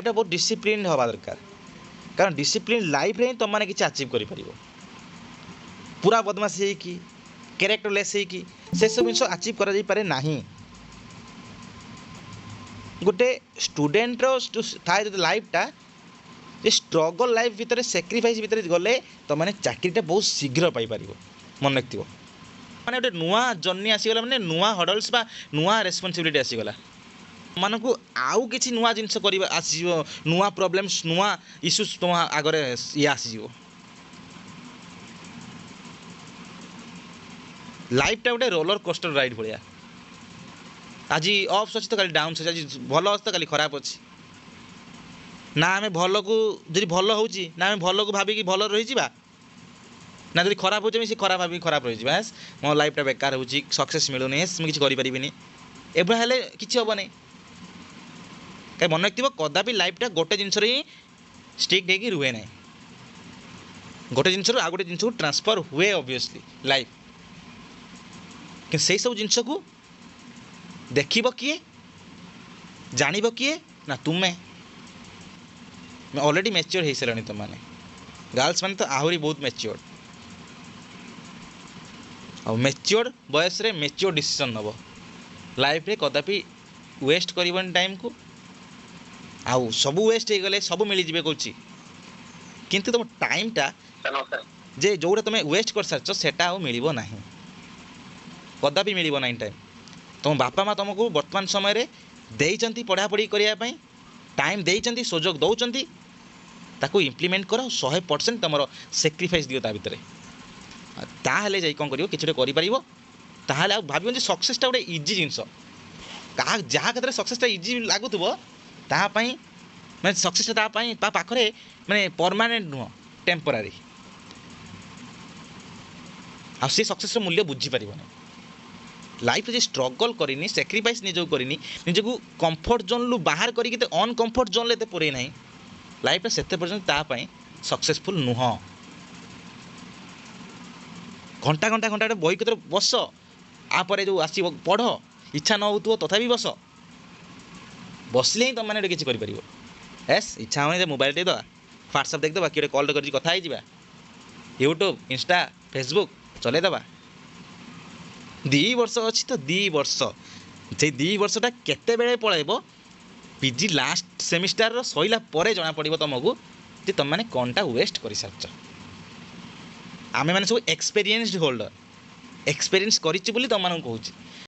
लाइफटा बहुत डिसिप्लिन हवा दरकार कारण डिसिप्लिन लाइफ रे तुम मैंने किसी अचीव कर पूरा बदमाशी होगी कैरेक्टरलेस होगी से सब जिन अचीव कर नहीं गोटे स्टूडेंट थाए जो लाइफटा ये स्ट्रगल लाइफ भितर सैक्रिफाइस भितर गले तो मैंने चाकरीटा बहुत शीघ्र पाइपर मन रखिथ मैंने गोटे नुआ जर्नी आसीगला मैंने नुआ हडल्स बा नुआ रेस्पॉन्सिबिलिटी आसीगला मान को आउ किसी नुआ जिनस कर आसीजो नुआ प्रॉब्लम्स नुआ इश्यूज तुम आगे ये आसीजो लाइफटा गोटे रोलर कोस्टर राइड भाया आज अप्स अच्छी तो कल डाउन अच्छे आज भल अच्छे तो कल खराब अच्छी ना आम भल को जी भल हो ना आम भल को भाविकी भल रही ना जब खराब हो खराब भाविकी खराब रही मो लाइफटा बेकार हो सक्सेस मिलूनी मुझे किसी करें एभा हेले किसी हम नहीं कहीं मन रखिए कदापि लाइफटा गोटे जिनस ही स्टिक होगी रुए ना गोटे जिनस आउ गोटे जिनस को ट्रांसफर हुए ऑब्वियसली लाइफ कि से सब जिनस को देखिब किए जानिब किए ना तुम्हें मैं ऑलरेडी मैच्योर हो सारे तुम मैंने गर्ल्स मैंने तो आहरी बहुत मैच्योर और मैच्योर बयस रे मैच्योर डिसीजन नब लाइफ रे कदापि वेस्ट कर टाइम को आउ सब वेस्ट हो गले सब मिल जाए कौच किंतु तुम टाइमटा जे जोटा तुम वेस्ट कर सारच सेटा आउ मिल ना कदापि मिल ना टाइम तुम बापा माँ तुमको वर्तमान समय देइचंती पढ़ापढ़ी करने टाइम देइचंती सुजोग दौरान ताकू इम्प्लीमेंट कर 100% तुम सैक्रिफाइस दियो ता भितर ताहले जाई कौन करियो किछटे करि परिबो ताहले आ भाबियो जे सक्सेसटा गोटे इजी जिनस का जहाँ क्षेत्र में सक्सेसटा इजी लागुथबो ता पई माने सक्सेसटा ता पई ता पाखरे माने परमानेंट नुह टेम्परारी आ से सक्सेस मूल्य बुझी पारिबो लाइफ जे स्ट्रगल करनी सैक्रिफाइस निज करनी निजक कंफर्ट जोन लु बाहर करके अनकंफर्ट जोन लेते पुरे ना लाइफ से पर्यटन तापाई सक्सेसफुल नुह घंटा घंटा घंटा बही कतर बस आपर जो आस पढ़ इच्छा न हो तथापि बस बसले ही तुम मैंने किसी कर इच्छा होनी मोबाइल टे दवा व्हाट्सअप देखदेवा कि कल कर कथा यूट्यूब इंस्टा फेसबुक चलैदवा 2 वर्ष अच्छी तो 2 वर्ष से 2 वर्षटा केते बेले पलैब पीजी लास्ट सेमिस्टर सैला पर जना पड़ो तुमको जे तुम मैंने कौनटा वेस्ट कर सारच आमे मैंने सब एक्सपीरियंस्ड होल्डर एक्सपीरियंस करी तुम कहूँ